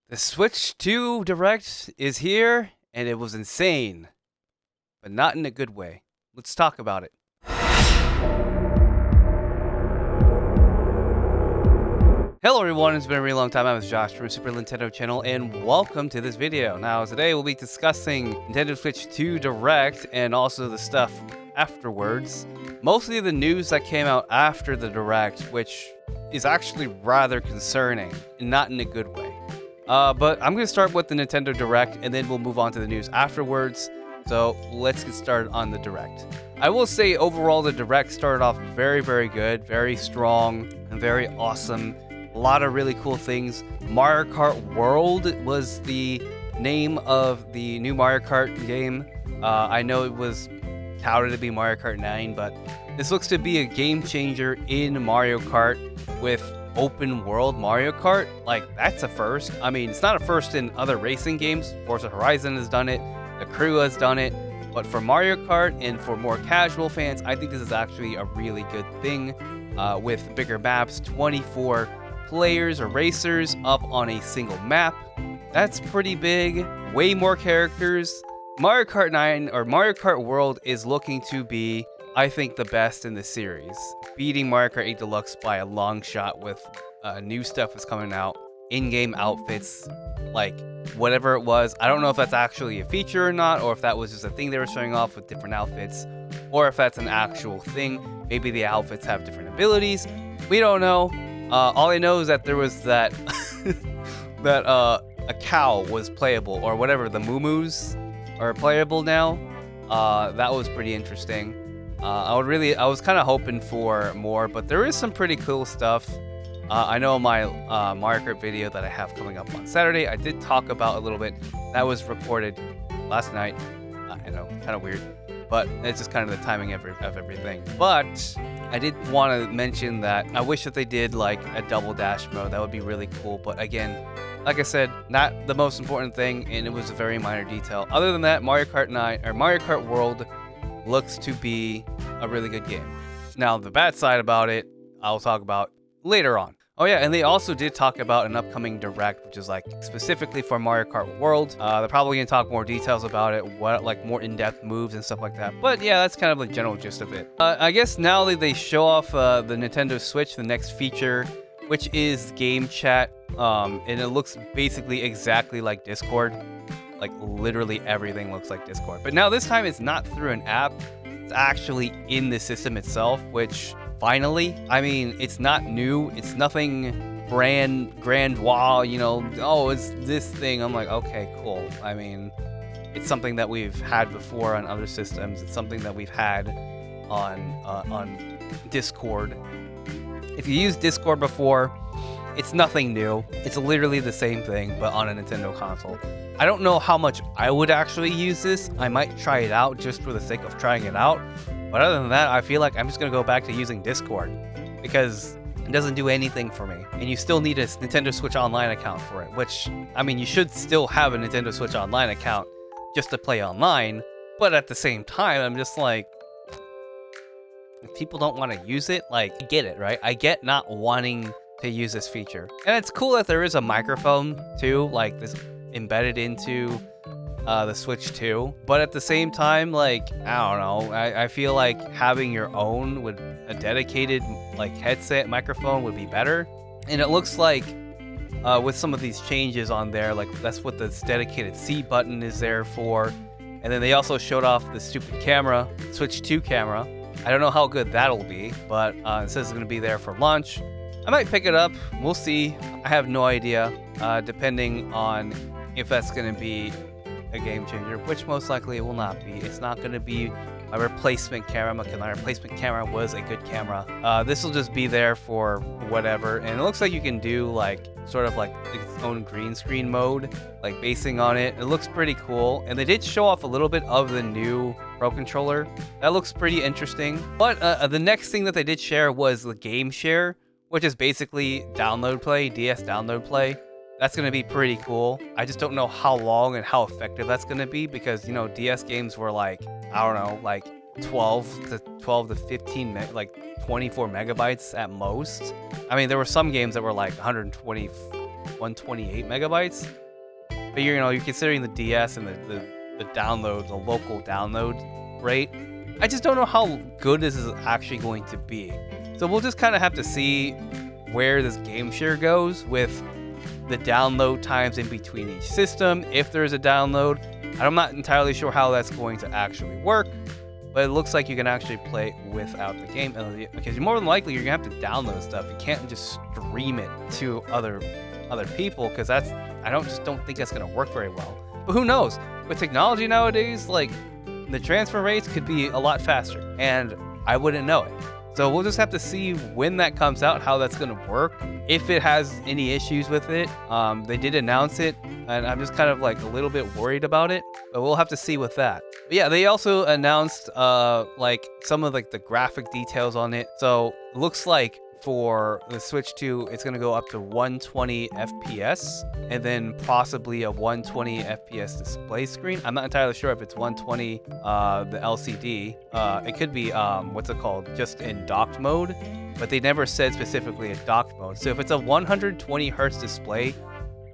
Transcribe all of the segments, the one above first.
The Switch 2 Direct is here, and it was insane, but not in a good way. Let's talk about it. Hello everyone, it's been a really long time. I'm Josh from Super Nintendo channel, and welcome to this video. Now, today we'll be discussing Nintendo Switch 2 Direct and also the stuff afterwards. Mostly the news that came out after the Direct, which is actually rather concerning, and not in a good way. But I'm going to start with the Nintendo Direct, and then we'll move on to the news afterwards. So let's get started on the Direct. I will say overall the Direct started off very, very good, very strong, and very awesome. A lot of really cool things. Mario Kart World was the name of the new Mario Kart game. I know it was touted to be Mario Kart 9, but this looks to be a game changer in Mario Kart with open world Mario Kart. Like, that's a first. I mean, it's not a first in other racing games. Forza Horizon has done it, the Crew has done it, but for Mario Kart and for more casual fans, I think this is actually a really good thing. With bigger maps, 24 players or racers up on a single map. That's pretty big. Way more characters. Mario Kart 9 or Mario Kart World is looking to be, I think, the best in the series, beating Mario Kart 8 Deluxe by a long shot with new stuff that's coming out, in-game outfits, like whatever it was. I don't know if that's actually a feature or not, or if that was just a thing they were showing off with different outfits, or if that's an actual thing. Maybe the outfits have different abilities. We don't know. All I know is that there was that that a cow was playable, or whatever, the moo-moos are playable now. That was pretty interesting. I was kind of hoping for more, but there is some pretty cool stuff. I know my Mario Kart video that I have coming up on Saturday, I did talk about a little bit. That was recorded last night. I know, kind of weird, but it's just kind of the timing of everything. But I did want to mention that I wish that they did like a double dash mode. That would be really cool. But again, like I said, not the most important thing, and it was a very minor detail. Other than that, Mario Kart 9 or Mario Kart World looks to be a really good game. Now, the bad side about it, I'll talk about later on. Oh yeah, and they also did talk about an upcoming Direct, which is like specifically for Mario Kart World. They're probably gonna talk more details about it, what like more in-depth moves and stuff like that. But yeah, that's kind of the general gist of it. I guess now that they show off the Nintendo Switch, the next feature, which is game chat, and it looks basically exactly like Discord. Like literally everything looks like Discord. But now this time it's not through an app. It's actually in the system itself, which finally, I mean, it's not new. It's nothing grand wow, you know, oh, it's this thing. I'm like, okay, cool. I mean, it's something that we've had before on other systems. It's something that we've had on Discord. If you used Discord before, it's nothing new. It's literally the same thing, but on a Nintendo console. I don't know how much I would actually use this. I might try it out just for the sake of trying it out. But other than that, I feel like I'm just going to go back to using Discord because it doesn't do anything for me. And you still need a Nintendo Switch Online account for it, which, I mean, you should still have a Nintendo Switch Online account just to play online. But at the same time, I'm just like, if people don't want to use it, like, I get it, right? I get not wanting to use this feature. And it's cool that there is a microphone too, like this embedded into the Switch 2. But at the same time, like, I don't know, I feel like having your own with a dedicated like headset microphone would be better. And it looks like with some of these changes on there, like that's what this dedicated C button is there for. And then they also showed off the stupid camera, Switch 2 camera. I don't know how good that'll be, but it says it's going to be there for launch. I might pick it up. We'll see. I have no idea, depending on if that's going to be a game changer, which most likely it will not be. It's not going to be a replacement camera, because my replacement camera was a good camera. This will just be there for whatever, and it looks like you can do like sort of like its own green screen mode, like basing on it. It looks pretty cool, and they did show off a little bit of the new Pro Controller. That looks pretty interesting. But the next thing that they did share was the Game Share, which is basically download play, DS download play. That's going to be pretty cool. I just don't know how long and how effective that's going to be because, you know, DS games were like, I don't know, like 12 to 15, like 24 megabytes at most. I mean, there were some games that were like 120 128 megabytes. But you're considering the DS and the download, the local download rate. I just don't know how good this is actually going to be. So we'll just kind of have to see where this game share goes with the download times in between each system, if there's a download. I'm not entirely sure how that's going to actually work, but it looks like you can actually play without the game, because more than likely you're gonna have to download stuff. You can't just stream it to other people, because I just don't think that's gonna work very well. But who knows? With technology nowadays, like, the transfer rates could be a lot faster, and I wouldn't know it. So we'll just have to see when that comes out, how that's going to work, if it has any issues with it. They did announce it, and I'm just kind of like a little bit worried about it, but we'll have to see with that. But yeah, they also announced like some of like the graphic details on it. So it looks like for the Switch 2, it's going to go up to 120 FPS and then possibly a 120 FPS display screen. I'm not entirely sure if it's 120 the LCD. It could be what's it called, just in docked mode, but they never said specifically a docked mode. So if it's a 120 hertz display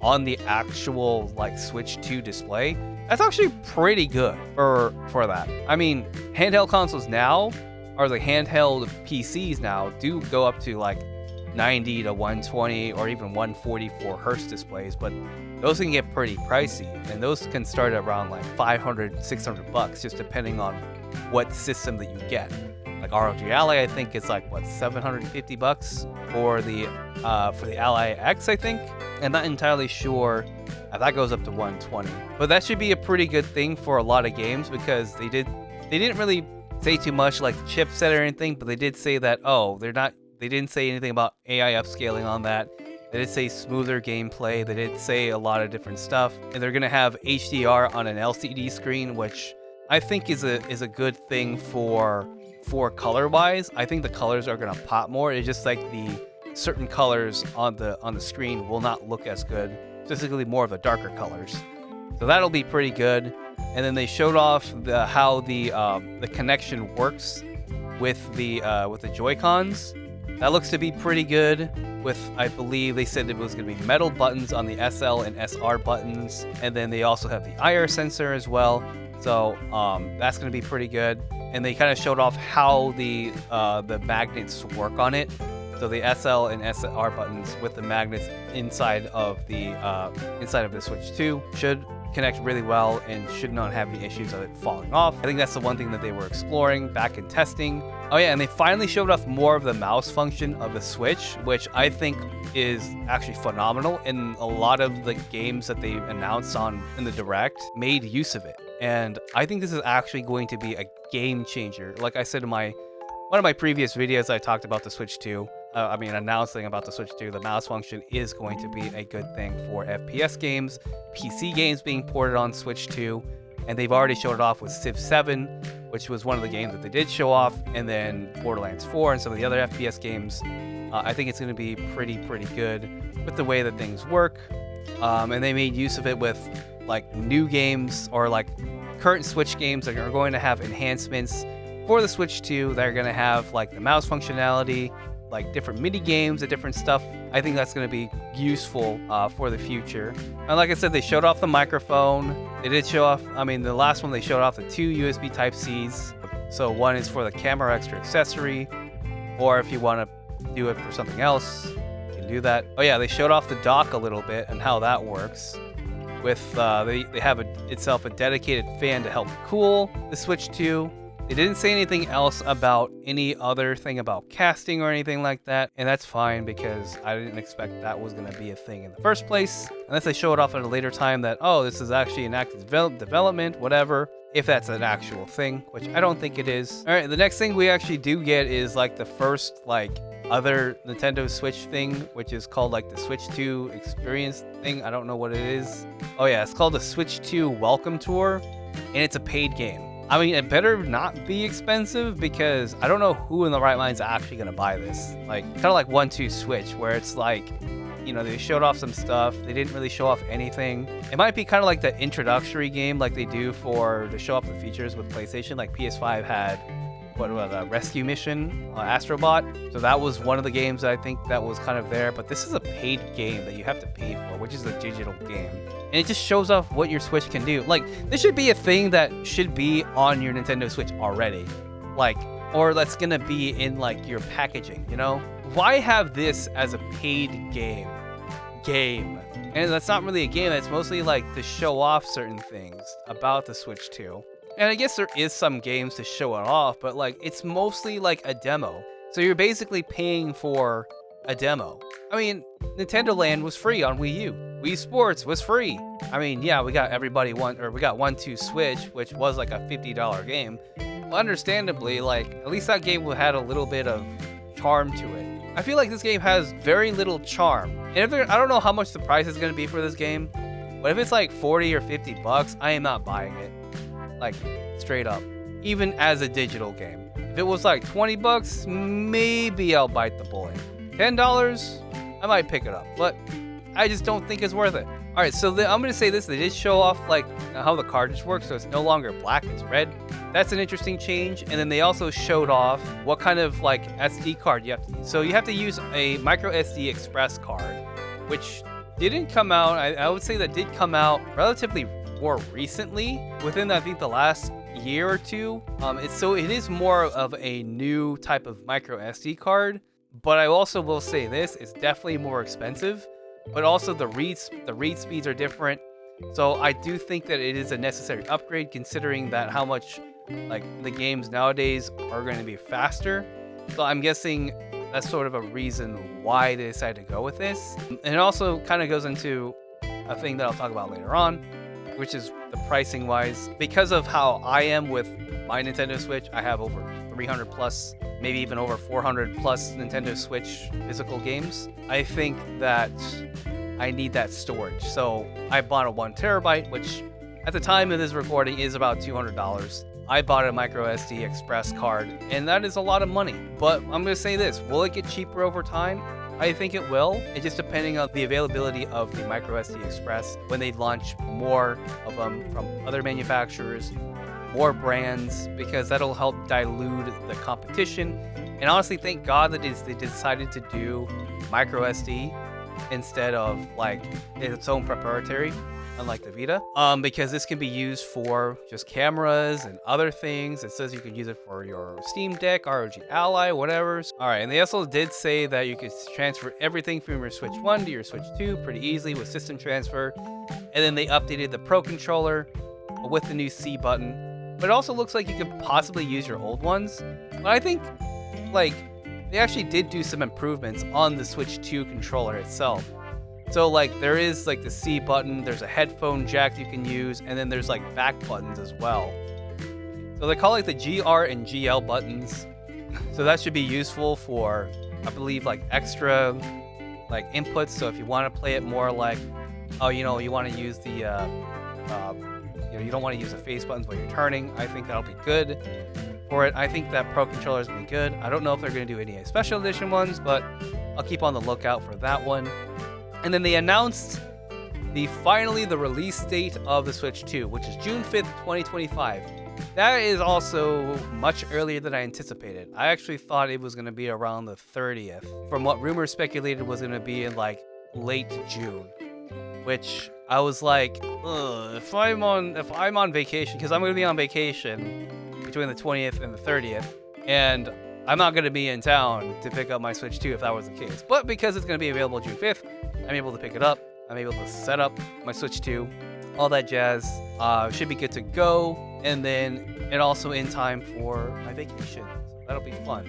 on the actual like Switch 2 display, that's actually pretty good for that. I mean, handheld consoles now, or the handheld PCs now, do go up to like 90 to 120 or even 144 hertz displays, but those can get pretty pricey, and those can start at around like $500-600 just depending on what system that you get. Like ROG Ally, I think it's like what, $750 for the Ally X, I think. I'm not entirely sure if that goes up to 120, but that should be a pretty good thing for a lot of games, because they didn't really say too much like the chipset or anything, but they did say that they didn't say anything about AI upscaling on that. They did say smoother gameplay. They did say a lot of different stuff, and they're gonna have HDR on an LCD screen, which I think is a good thing for color wise. I think the colors are gonna pop more. It's just like the certain colors on the screen will not look as good, specifically more of the darker colors. So that'll be pretty good. And then they showed off how the connection works with the Joy-Cons. That looks to be pretty good. With, I believe they said it was going to be metal buttons on the SL and SR buttons, and then they also have the IR sensor as well. So that's going to be pretty good. And they kind of showed off how the magnets work on it. So the SL and SR buttons with the magnets inside of the Switch 2 should connect really well and should not have any issues of it falling off. I think that's the one thing that they were exploring back in testing. Oh yeah, and they finally showed off more of the mouse function of the Switch, which I think is actually phenomenal. And a lot of the games that they announced in the Direct made use of it. And I think this is actually going to be a game changer. Like I said in one of my previous videos, I talked about the Switch 2. Announcing about the Switch 2, the mouse function is going to be a good thing for FPS games, PC games being ported on Switch 2, and they've already showed it off with Civ 7, which was one of the games that they did show off, and then Borderlands 4 and some of the other FPS games. I think it's going to be pretty good with the way that things work, and they made use of it with like new games or like current Switch games that are going to have enhancements for the Switch 2 that are going to have like the mouse functionality, like different mini games and different stuff. I think that's going to be useful for the future. And like I said, they showed off the microphone. They did show off, the last one they showed off the 2 USB Type-Cs. So one is for the camera extra accessory, or if you want to do it for something else, you can do that. Oh yeah, they showed off the dock a little bit and how that works. With they have itself a dedicated fan to help cool the Switch 2. They didn't say anything else about any other thing about casting or anything like that, and that's fine because I didn't expect that was going to be a thing in the first place, unless they show it off at a later time that, oh, this is actually an active development, whatever, if that's an actual thing, which I don't think it is. All right, the next thing we actually do get is like the first like other Nintendo Switch thing, which is called like the Switch 2 Experience thing. I don't know what it is. Oh yeah, it's called the Switch 2 Welcome Tour, and it's a paid game. It better not be expensive, because I don't know who in the right mind is actually going to buy this. Like, kind of like 1-2 Switch, where it's like, they showed off some stuff. They didn't really show off anything. It might be kind of like the introductory game like they do to show off the features with PlayStation. Like PS5 had Rescue Mission, Astrobot. So that was one of the games that I think that was kind of there. But this is a paid game that you have to pay for, which is a digital game. And it just shows off what your Switch can do. Like, this should be a thing that should be on your Nintendo Switch already. Like, or that's gonna be in like your packaging, you know? Why have this as a paid game? And that's not really a game, that's mostly like to show off certain things about the Switch 2. And I guess there is some games to show it off, but like it's mostly like a demo. So you're basically paying for a demo. I mean, Nintendo Land was free on Wii U. Wii Sports was free. I mean, yeah, we got 1-2 Switch, which was like a $50 game. But understandably, like at least that game had a little bit of charm to it. I feel like this game has very little charm. And I don't know how much the price is going to be for this game, but if it's like 40 or 50 bucks, I am not buying it. Like, straight up. Even as a digital game. If it was like 20 bucks, maybe I'll bite the bullet. $10, I might pick it up, but I just don't think it's worth it. All right, so I'm going to say this. They did show off like how the cartridge works, so it's no longer black, it's red. That's an interesting change. And then they also showed off what kind of like SD card you have to use. So you have to use a micro SD express card, which didn't come out. I would say that did come out relatively more recently, within I think the last year or two. It is more of a new type of micro SD card, but I also will say this, it's definitely more expensive, but also the read speeds are different. So I do think that it is a necessary upgrade, considering that how much like the games nowadays are going to be faster. So I'm guessing that's sort of a reason why they decided to go with this. And it also kind of goes into a thing that I'll talk about later on, which is the pricing wise. Because of how I am with my Nintendo Switch, I have over 300 plus, maybe even over 400 plus Nintendo Switch physical games. I think that I need that storage. So I bought a 1 terabyte, which at the time of this recording is about $200. I bought a micro SD express card, and that is a lot of money. But I'm gonna say this, will it get cheaper over time? I think it will. It's just depending on the availability of the micro SD express when they launch more of them from other manufacturers, more brands, because that'll help dilute the competition. And honestly, thank God that they decided to do micro SD instead of like its own proprietary, unlike the Vita, because this can be used for just cameras and other things. It says you can use it for your Steam Deck, ROG Ally, whatever. All right, and they also did say that you could transfer everything from your Switch 1 to your Switch 2 pretty easily with system transfer. And then they updated the Pro Controller with the new C button. But it also looks like you could possibly use your old ones. But I think, like, they actually did do some improvements on the Switch 2 controller itself. So like there is like the C button, there's a headphone jack you can use, and then there's like back buttons as well. So they call it the GR and GL buttons. So that should be useful for, I believe, like extra like inputs. So if you want to play it more like, oh, you want to use the, you don't want to use the face buttons while you're turning, I think that'll be good for it. I think that Pro Controller is going to be good. I don't know if they're going to do any special edition ones, but I'll keep on the lookout for that one. And then they announced finally the release date of the Switch 2, which is June 5th, 2025. That is also much earlier than I anticipated. I actually thought it was going to be around the 30th, from what rumors speculated was going to be in like late June, which I was like, if I'm on vacation, because I'm going to be on vacation between the 20th and the 30th, and I'm not going to be in town to pick up my Switch 2 if that was the case. But because it's going to be available June 5th, I'm able to pick it up. I'm able to set up my Switch 2, all that jazz. Should be good to go. And then it also in time for my vacation. So that'll be fun.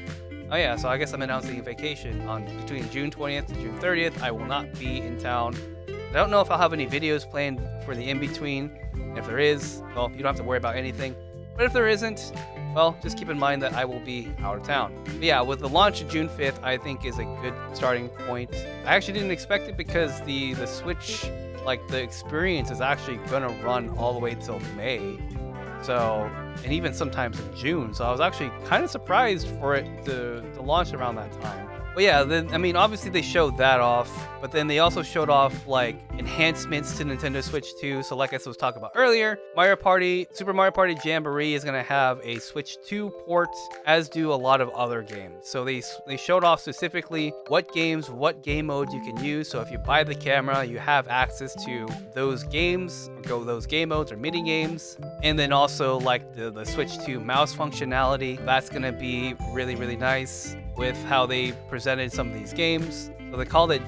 Oh yeah, so I guess I'm announcing a vacation on between June 20th to June 30th. I will not be in town. I don't know if I'll have any videos planned for the in-between. If there is, well, you don't have to worry about anything. But if there isn't, well, just keep in mind that I will be out of town. But yeah, with the launch of June 5th, I think is a good starting point. I actually didn't expect it because the Switch, like the experience is actually gonna run all the way till May. So, and even sometimes in June. So I was actually kind of surprised for it to launch around that time. But yeah, then I mean, obviously they showed that off, but then they also showed off like enhancements to Nintendo Switch 2. So like I was talking about earlier, Super Mario Party Jamboree is gonna have a Switch 2 port, as do a lot of other games. So they showed off specifically what games, what game modes you can use. So if you buy the camera, you have access to those games, or those game modes or mini games, and then also like the Switch 2 mouse functionality. That's gonna be really, really nice with how they presented some of these games. So they called it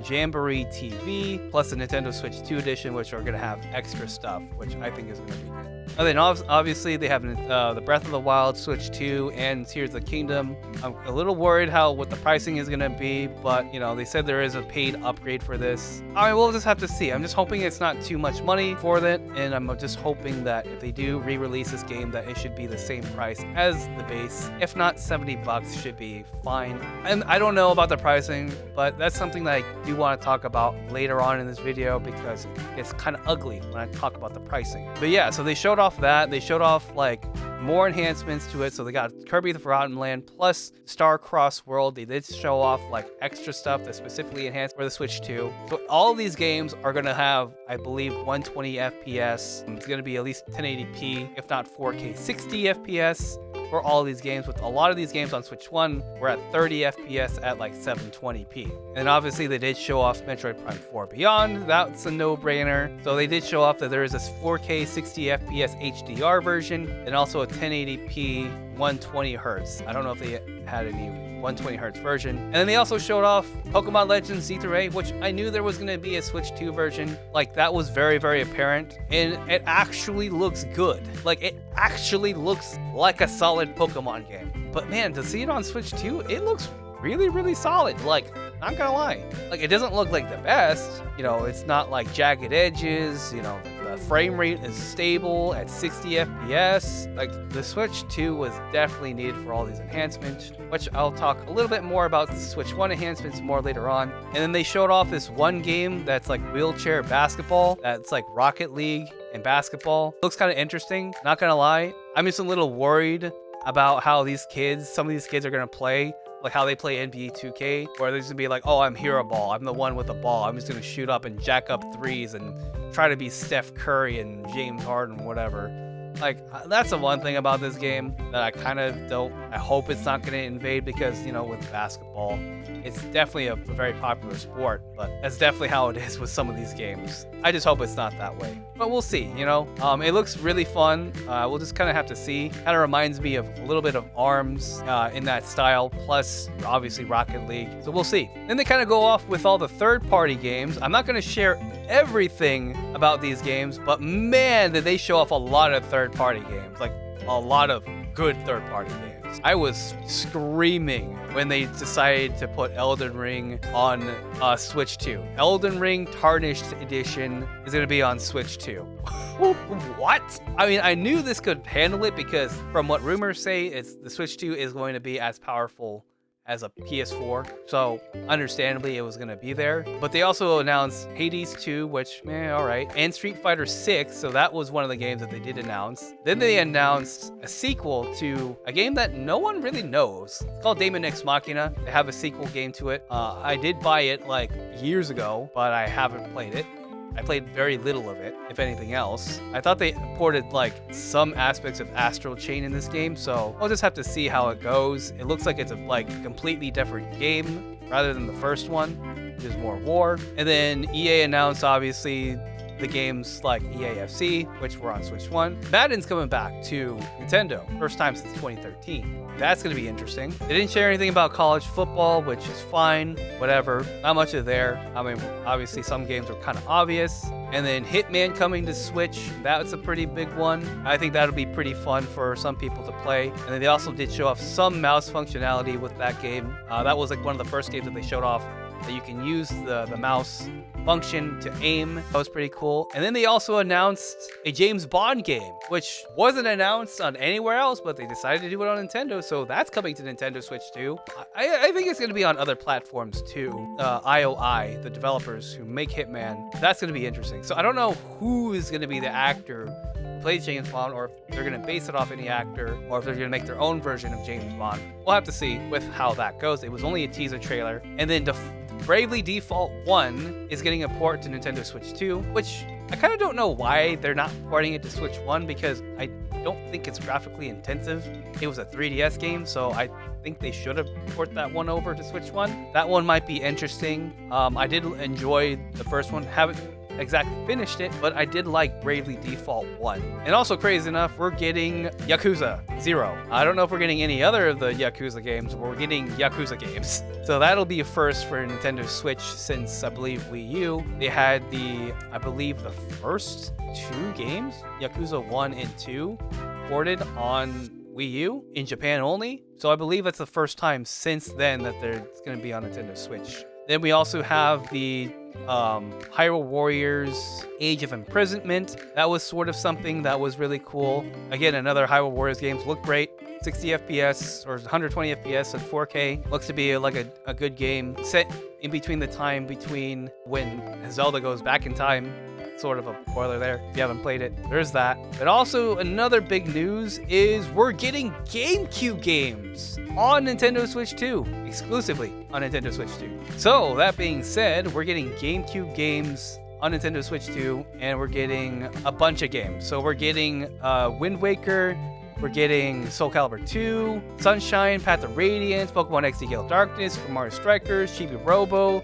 Jamboree TV plus the Nintendo Switch 2 edition, which are going to have extra stuff, which I think is going to be good. And then obviously they have the Breath of the Wild Switch 2 and Tears of the Kingdom. I'm a little worried what the pricing is going to be, but you know, they said there is a paid upgrade for this. I mean, we'll just have to see. I'm just hoping it's not too much money for that, and I'm just hoping that if they do re-release this game, that it should be the same price as the base. If not, $70 should be fine. And I don't know about the pricing, but that's something that I do want to talk about later on in this video because it's kind of ugly when I talk about the pricing. But yeah, so they showed off that. They showed off like more enhancements to it. So they got Kirby the Forgotten Land plus Star Cross World. They did show off like extra stuff that's specifically enhanced for the Switch 2. So all of these games are going to have, I believe, 120 FPS. It's going to be at least 1080p, if not 4K 60 FPS. For all of these games. With a lot of these games on Switch 1, we're at 30 FPS at like 720p. And obviously they did show off Metroid Prime 4 Beyond. That's a no-brainer. So they did show off that there is this 4K 60 FPS HDR version and also a 1080p 120 Hz. I don't know if they had any 120 Hz version. And then they also showed off Pokemon Legends Z3A, which I knew there was going to be a Switch 2 version. Like, that was very, very apparent. And it actually looks good. Like, it actually looks like a solid Pokemon game. But man, to see it on Switch 2, it looks really, really solid. Like, not gonna lie. Like, it doesn't look like the best. You know, it's not like jagged edges. You know, the frame rate is stable at 60 FPS. Like, the Switch 2 was definitely needed for all these enhancements, which I'll talk a little bit more about the Switch 1 enhancements more later on. And then they showed off this one game that's like wheelchair basketball. That's like Rocket League and basketball. Looks kind of interesting. Not gonna lie. I'm just a little worried about how some of these kids are gonna play. Like how they play NBA 2K, where there's gonna be like, oh, I'm Hero Ball, I'm the one with the ball, I'm just gonna shoot up and jack up threes and try to be Steph Curry and James Harden, whatever. Like, that's the one thing about this game that I kind of don't, I hope it's not going to invade because, you know, with basketball, it's definitely a very popular sport, but that's definitely how it is with some of these games. I just hope it's not that way, but we'll see, you know. It looks really fun. We'll just kind of have to see. Kind of reminds me of a little bit of ARMS in that style, plus obviously Rocket League. So we'll see. Then they kind of go off with all the third-party games. I'm not going to share everything about these games, but man, did they show off a lot of third-party games, like a lot of good third-party games. I was screaming when they decided to put Elden Ring on Switch 2. Elden Ring Tarnished Edition is going to be on Switch 2. What? I mean, I knew this could handle it because from what rumors say, the Switch 2 is going to be as powerful as a PS4, so understandably it was gonna be there. But they also announced Hades 2, which, alright, and Street Fighter 6, so that was one of the games that they did announce. Then they announced a sequel to a game that no one really knows. It's called Daemon X Machina. They have a sequel game to it. I did buy it like years ago, but I haven't played it. I played very little of it, if anything else. I thought they ported like some aspects of Astral Chain in this game, so I'll just have to see how it goes. It looks like it's a completely different game rather than the first one, which is more war. And then EA announced obviously the games like EAFC, which were on Switch 1. Madden's coming back to Nintendo, first time since 2013. That's going to be interesting. They didn't share anything about college football, which is fine, whatever. Not much of there. I mean, obviously some games are kind of obvious. And then Hitman coming to Switch, that's a pretty big one. I think that'll be pretty fun for some people to play. And then they also did show off some mouse functionality with that game. That was like one of the first games that they showed off that you can use the mouse function to aim. That was pretty cool. And then they also announced a James Bond game, which wasn't announced on anywhere else, but they decided to do it on Nintendo, so that's coming to Nintendo Switch too. I think it's going to be on other platforms too. IOI, the developers who make Hitman, that's going to be interesting. So I don't know who is going to be the actor who plays James Bond, or if they're going to base it off any actor, or if they're going to make their own version of James Bond. We'll have to see with how that goes. It was only a teaser trailer. And then Bravely Default 1 is getting a port to Nintendo Switch 2, which I kind of don't know why they're not porting it to Switch 1, because I don't think it's graphically intensive. It was a 3DS game, so I think they should have ported that one over to Switch 1. That one might be interesting. I did enjoy the first one. Haven't exactly finished it, but I did like Bravely Default 1. And also, crazy enough, we're getting Yakuza 0. I don't know if we're getting any other of the Yakuza games, but we're getting Yakuza games. So that'll be a first for Nintendo Switch since, I believe, Wii U. They had I believe the first 2 games, Yakuza 1 and 2, ported on Wii U in Japan only. So I believe that's the first time since then that it's going to be on Nintendo Switch. Then we also have the Hyrule Warriors Age of Imprisonment. That was sort of something that was really cool. Again, another Hyrule Warriors games look great. 60 FPS or 120 FPS at 4K. Looks to be like a good game. Set in between the time between when Zelda goes back in time. Sort of a spoiler there if you haven't played it. There's that. But also another big news is we're getting GameCube games on Nintendo Switch 2, exclusively on Nintendo Switch 2. So that being said, we're getting GameCube games on Nintendo Switch 2, and we're getting a bunch of games. So we're getting Wind Waker, we're getting Soul Calibur 2, Sunshine, Path of Radiance, Pokemon XD Gale Darkness, Super Mario Strikers, Chibi Robo,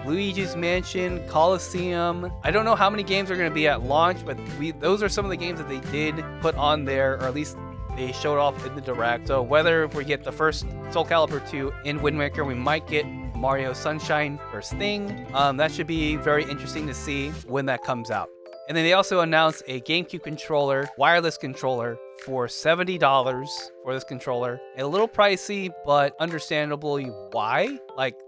Luigi's Mansion, Coliseum. I don't know how many games are going to be at launch, but those are some of the games that they did put on there, or at least they showed off in the Direct. So whether if we get the first Soul Calibur 2 in Wind Waker, we might get Mario Sunshine first thing. That should be very interesting to see when that comes out. And then they also announced a GameCube controller, wireless controller, for $70 for this controller. A little pricey, but understandably why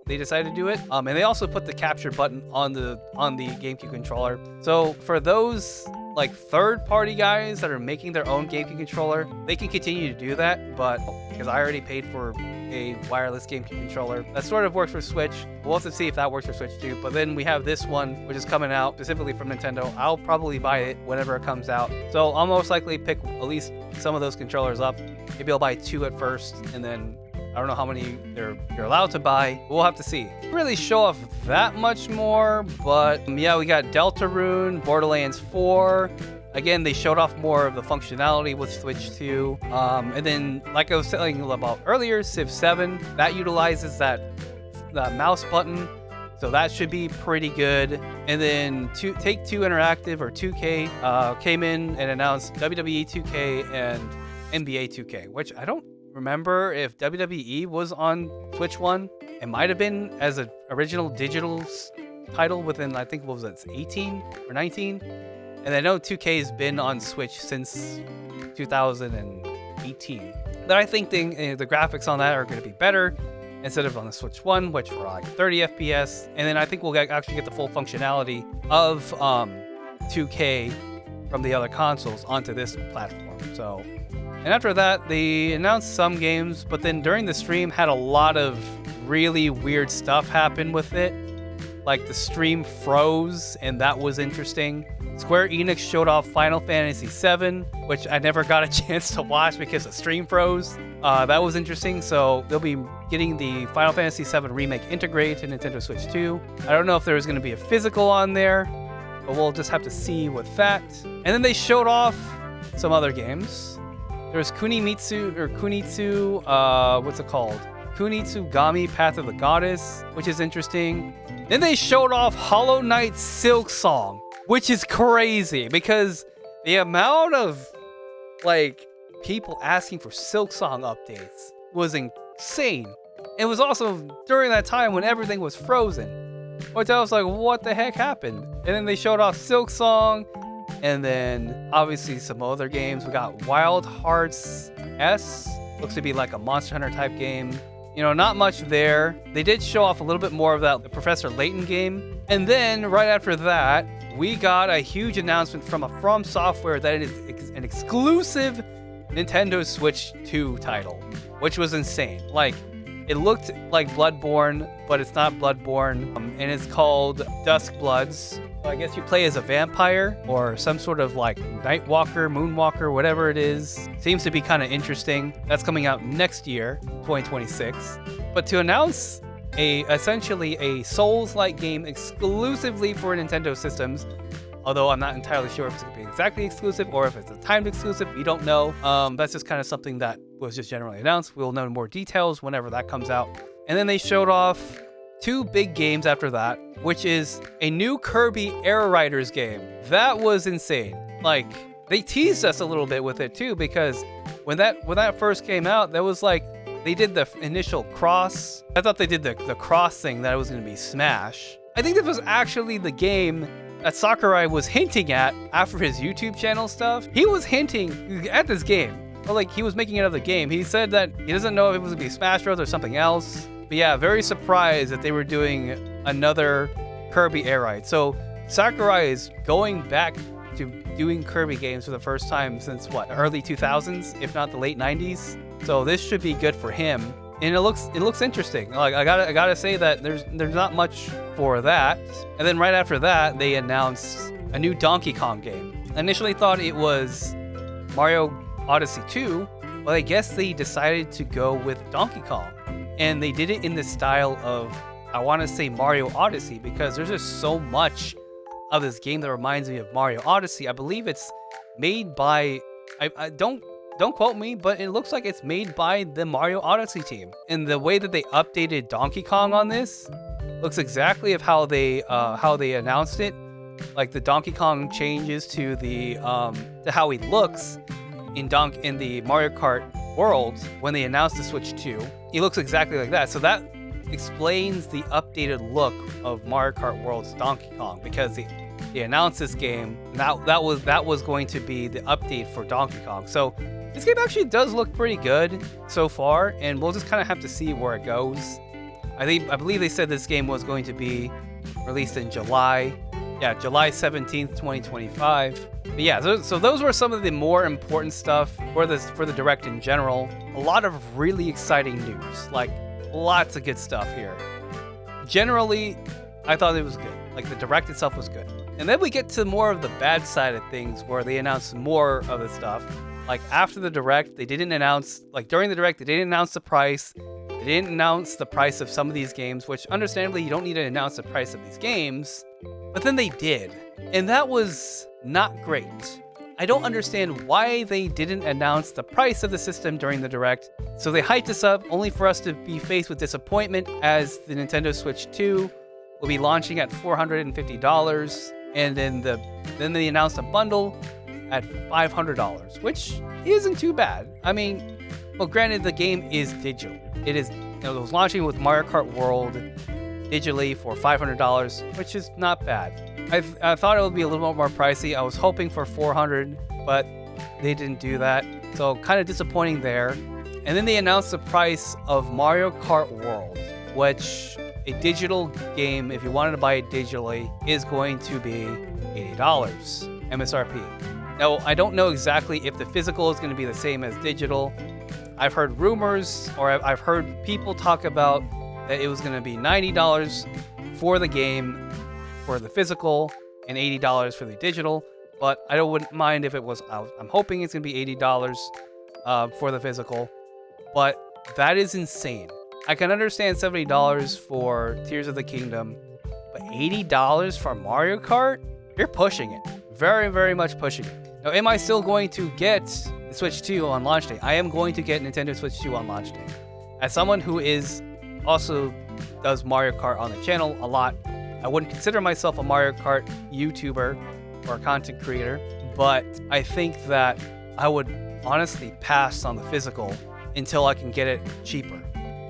they decided to do it. And they also put the capture button on the GameCube controller. So for those third-party guys that are making their own GameCube controller, they can continue to do that, but because I already paid for a wireless GameCube controller, that sort of works for Switch. We'll have to see if that works for Switch too. But then we have this one, which is coming out specifically from Nintendo. I'll probably buy it whenever it comes out. So I'll most likely pick at least some of those controllers up. Maybe I'll buy 2 at first, and then I don't know how many you're allowed to buy. We'll have to see. Didn't really show off that much more, but yeah, we got Deltarune, Borderlands 4. Again, they showed off more of the functionality with Switch 2. And then, like I was telling you about earlier, Civ 7, that utilizes that mouse button. So that should be pretty good. And then Take-Two Interactive, or 2K, came in and announced WWE 2K and NBA 2K, which I don't remember if WWE was on Switch 1. It might have been as an original digital title within, I think, what was it, 18 or 19? And I know 2K has been on Switch since 2018. But I think the graphics on that are going to be better instead of on the Switch 1, which were like 30 FPS. And then I think we'll actually get the full functionality of 2K from the other consoles onto this platform. So, and after that, they announced some games, but then during the stream had a lot of really weird stuff happen with it. Like the stream froze, and that was interesting. Square Enix showed off Final Fantasy VII, which I never got a chance to watch because the stream froze. That was interesting. So they'll be getting the Final Fantasy VII Remake integrated to Nintendo Switch 2. I don't know if there's going to be a physical on there, but we'll just have to see with that. And then they showed off some other games. There's Kunitsu, what's it called? Kunitsugami Path of the Goddess, which is interesting. Then they showed off Hollow Knight Silksong, which is crazy because the amount of people asking for Silksong updates was insane. It was also during that time when everything was frozen, which I was like, what the heck happened? And then they showed off Silksong, and then obviously some other games. We got Wild Hearts S, looks to be like a Monster Hunter type game. You know, not much there. They did show off a little bit more of the Professor Layton game. And then right after that, we got a huge announcement from From Software that it is an exclusive Nintendo Switch 2 title, which was insane. It looked like Bloodborne, but it's not Bloodborne, and it's called Duskbloods. So I guess you play as a vampire or some sort of like Nightwalker, Moonwalker, whatever it is. Seems to be kind of interesting. That's coming out next year, 2026. But to announce essentially a Souls-like game exclusively for Nintendo systems, although I'm not entirely sure if it's going to be exactly exclusive or if it's a timed exclusive, we don't know. That's just kind of something that was just generally announced. We'll know more details whenever that comes out. And then they showed off 2 big games after that, which is a new Kirby Air Riders game. That was insane. Like, they teased us a little bit with it too, because when that first came out, that was like, they did the initial cross. I thought they did the cross thing, that it was going to be Smash. I think this was actually the game that Sakurai was hinting at after his YouTube channel stuff. He was hinting at this game. Or like, he was making another game. He said that he doesn't know if it was going to be Smash Bros. Or something else. But yeah, very surprised that they were doing another Kirby Air Ride. So Sakurai is going back to doing Kirby games for the first time since what, the early 2000s, if not the late 90s. So this should be good for him, and it looks interesting. Like I gotta say that there's not much for that. And then right after that, they announced a new Donkey Kong game. I initially thought it was Mario Odyssey 2, but I guess they decided to go with Donkey Kong. And they did it in the style of, I want to say, Mario Odyssey, because there's just so much of this game that reminds me of Mario Odyssey. I believe it's made by, I don't quote me, but it looks like it's made by the Mario Odyssey team. And the way that they updated Donkey Kong on this looks exactly of how they announced it. Like the Donkey Kong changes to to how he looks in the Mario Kart world when they announced the Switch 2. He looks exactly like that. So that explains the updated look of Mario Kart World's Donkey Kong, because they announced this game. That was going to be the update for Donkey Kong. So this game actually does look pretty good so far, and we'll just kind of have to see where it goes. I believe they said this game was going to be released in July. Yeah, July 17th, 2025. But yeah, so those were some of the more important stuff for the Direct in general. A lot of really exciting news, like lots of good stuff here. Generally, I thought it was good. Like the Direct itself was good. And then we get to more of the bad side of things, where they announced more of the stuff. Like after the Direct, they didn't announce, like during the Direct, they didn't announce the price. They didn't announce the price of some of these games, which understandably, you don't need to announce the price of these games. But then they did, and that was not great. I don't understand why they didn't announce the price of the system during the Direct. So they hyped us up only for us to be faced with disappointment, as the Nintendo Switch 2 will be launching at $450, and then they announced a bundle at $500, which isn't too bad. I mean, well, granted, the game is digital. It is, it was launching with Mario Kart World digitally for $500, which is not bad. I thought it would be a little bit more pricey. I was hoping for $400, but they didn't do that. So kind of disappointing there. And then they announced the price of Mario Kart World, which a digital game, if you wanted to buy it digitally, is going to be $80 MSRP. Now, I don't know exactly if the physical is going to be the same as digital. I've heard rumors, or I've heard people talk about that it was going to be $90 for the game for the physical and $80 for the digital, but I wouldn't mind if it was, I'm hoping it's going to be $80 for the physical, but that is insane. I can understand $70 for Tears of the Kingdom, but $80 for Mario Kart? You're pushing it. Very, very much pushing it. Now, am I still going to get the Switch 2 on launch day? I am going to get Nintendo Switch 2 on launch day. As someone who also does Mario Kart on the channel a lot, I wouldn't consider myself a Mario Kart YouTuber or content creator, but I think that I would honestly pass on the physical until I can get it cheaper.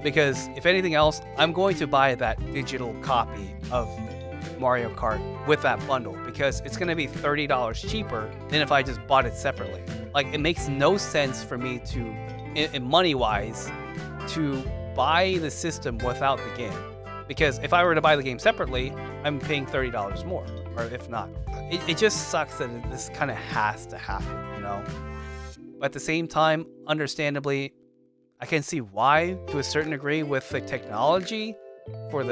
Because if anything else, I'm going to buy that digital copy of Mario Kart with that bundle, because it's going to be $30 cheaper than if I just bought it separately. Like, it makes no sense for me to, money-wise, to buy the system without the game. Because if I were to buy the game separately, I'm paying $30 more, or if not. It just sucks that this kind of has to happen, you know? But at the same time, understandably, I can see why to a certain degree with the technology for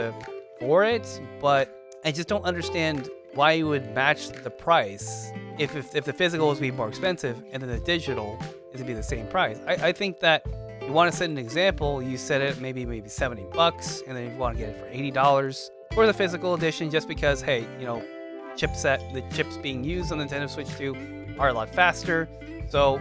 it, but I just don't understand why you would match the price if the physical is be more expensive and then the digital is to be the same price. I think that you want to set an example, you set it maybe $70, and then you want to get it for $80 for the physical edition, just because, hey, you know, the chips being used on the Nintendo Switch 2 are a lot faster. So,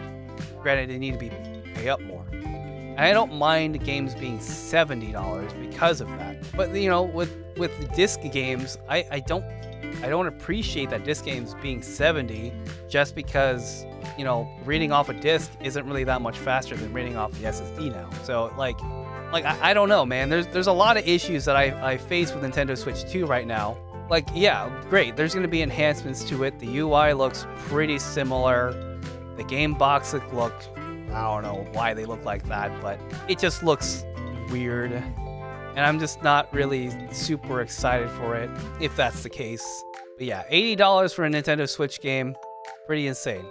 granted, they need to pay up more. And I don't mind games being $70 because of that. But you know, with disc games, I don't appreciate that disc games being $70 just because, you know, reading off a disc isn't really that much faster than reading off the SSD now. So like I don't know, man. There's a lot of issues that I face with Nintendo Switch 2 right now. Like, yeah, great. There's gonna be enhancements to it. The UI looks pretty similar. The game box look, I don't know why they look like that, but it just looks weird. And I'm just not really super excited for it, if that's the case. But yeah, $80 for a Nintendo Switch game, pretty insane.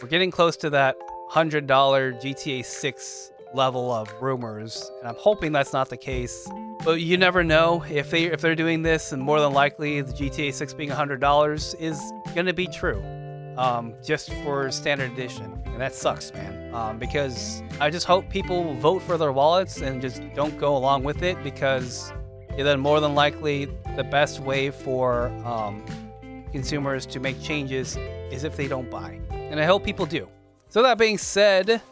We're getting close to that $100 GTA 6 level of rumors, and I'm hoping that's not the case. But you never know. If they're doing this, and more than likely the GTA 6 being $100 is gonna be true, just for standard edition, and that sucks, man. Because I just hope people will vote for their wallets and just don't go along with it, because then more than likely the best way for consumers to make changes is if they don't buy, and I hope people do. So that being said,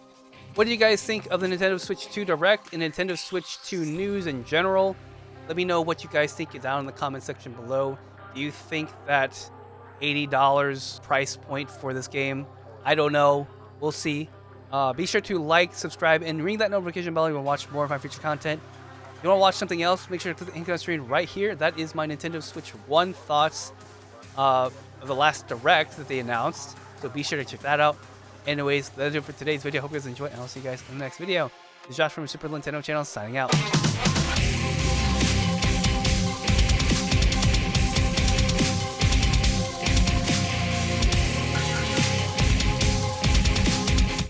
what do you guys think of the Nintendo Switch 2 Direct and Nintendo Switch 2 news in general? Let me know what you guys think down in the comment section below. Do you think that $80 price point for this game? I don't know. We'll see. Be sure to like, subscribe, and ring that notification bell if you want to watch more of my future content. If you want to watch something else, make sure to click the link on the screen right here. That is my Nintendo Switch 1 thoughts of the last Direct that they announced. So be sure to check that out. Anyways, that's it for today's video. Hope you guys enjoyed, and I'll see you guys in the next video. This is Josh from Super Nintendo channel signing out.